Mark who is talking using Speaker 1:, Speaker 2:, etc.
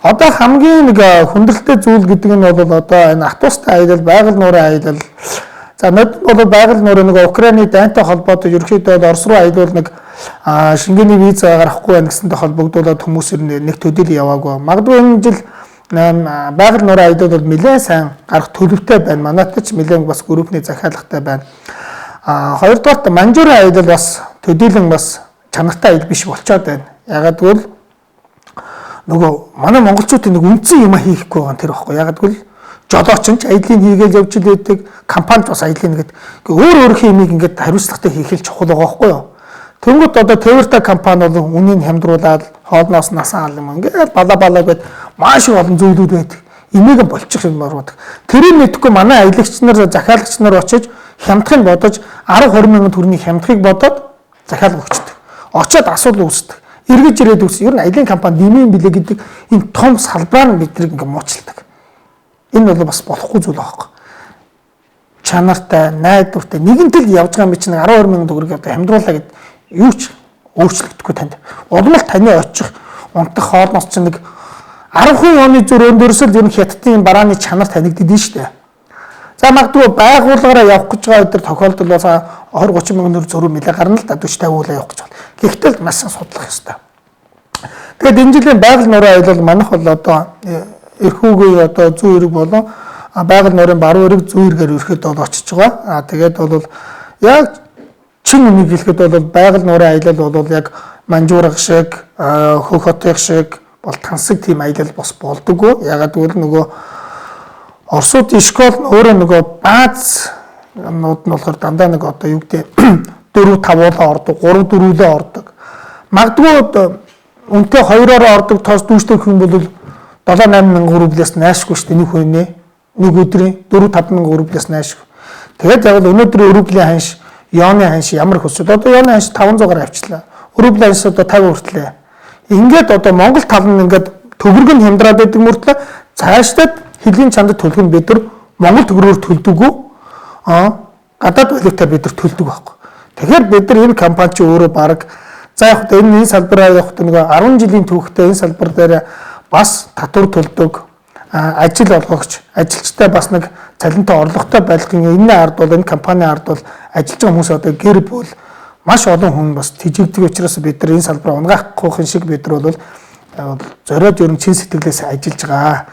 Speaker 1: Одоо хамгийн нэг хүндрэлтэй зүйл гэдэг нь бол одоо энэ автобустай аялал, байгаль нуурын аялал. За нод бол байгаль нуурын нэг Украины дайнтай холбоотой ерөнхийдөө Орос руу аялал нэг шингээний виз гаргахгүй байна гэсэнтэй холбогдуулаад хүмүүс нэг төдийл яваагүй. Магадгүй энэ жил байгаль нуурын аялал бол нэлээд сайн гарах төлөвтэй байна. Манайд ч нэлээд бас группний захиалгатай байна. Хоёрдугаарт манжуурын аялал бас төдийлөн бас чанартай аялал биш болчиход байна. Ягаад гэвэл нөгөө манай монголчуудын нэг үндсэн юм хийхгүй байгаа тэр байхгүй. Ягаад гэвэл жолооч нь аяллыг хийгээл явж илээдэг, компанид бас аяллыг ингээд өөр хэмийг ингээд хариуцлагатай хийх л чухал байгаа байхгүй юу. Тэнгүүд одоо Toyota компани бол үнийн хямдруулаад хоолноос насаа алам ингээд балаа гэд маш их олон зүйлүүд байдаг. Энийг болчих юм боордог. Тэрийг мэдхгүй манай аялагч нар, захиалагч нар очиж хямдхыг бодож 10-20 мянган төгрөгийн хямдхыг бодоод захиалга өгчдөг. Очоод асуудал үүсдэг. Эргэж ирээд үс. Ер нь аялын компани нэмийн билээ гэдэг энэ том салбараар биднийг ингээд муучилдаг. Энэ бол бас болохгүй зүйл байхгүй. Чанартай, найдвартай нэгэнтэл явж байгаа юм чинь 12 мянган төгрөг одоо хямдруулаа гэд юу ч өөрчлөгдөхгүй танд. Улмал таны очих унтах хоолноос чинь нэг 10% оны зөрөөн дөрсөл ер нь хятадын барааны чанар танигддээ шүү дээ. За магадгүй байгууллагаараа явах гэж байгаа өдөр тохиолдол бол 20-30 мянган төгрөг зөрүү мэлээ гарна л да 40-50% явах гэж байна. Гэхдээ маш судлах ёстой. Тэгээд энэ жилийн байгаль нуурын аялал манайх бол одоо эрхүүгийн одоо зүүн эрэг болон байгаль нуурын баруун эрэг зүүн эрэгээр өрхөд бол очиж байгаа. Тэгээд бол яг чин үнийг хэлэхэд бол байгаль нуурын аялал бол яг манжуурах шиг, хөх хотын шиг бол тансаг тийм аялал бас болдоггүй. Ягаад гэвэл нөгөө Оросууд школ өөрөө нөгөө бааз нууд нь болохоор дандаа нэг одоо юу гэдэг 4-5 ордог, 3-4 ордог. Магадгүй үнэтэй 2-оор ордог тоос дүүштэй хүн бол 7-8 мянган рублиас наашгүй шүү дээ нэг хүнээ. Нэг өдрийн 4-5 мянган рублиас наашгүй. Тэгээд яг л өнөөдрийн рублийн ханш, ёны ханш ямар их өсөд одоо ёны ханш 500-аар авчлаа. Рублийн ханш одоо 50 хүртлээ. Ингээд одоо Монгол тал нь ингээд төгрөг нь хямдраад байдаг мөртлөө цаашдад хэлийн чандад төлөх нь бид нар Монгол төгрөгөөр төлдөггүй. Гадаад валютаар бид нар төлдөг байхгүй. Тэгэхээр бид нар энэ компани чи өөрөө баг за яг энэ салбараа явах нэг 10 жилийн түүхтэй энэ салбар дээр бас татвар төлдөг ажил олгогч ажилчтай бас нэг цалинтай орлоготой байлгын энэ ард бол энэ компани ард бол ажиллаж байгаа хүмүүс одоо гэр бүл маш олон хүн бас тижигдэг учраас бид нар энэ салбараа унгаахгүй шиг бид нар бол зориод ер нь чин сэтгэлээс ажиллаж байгаа.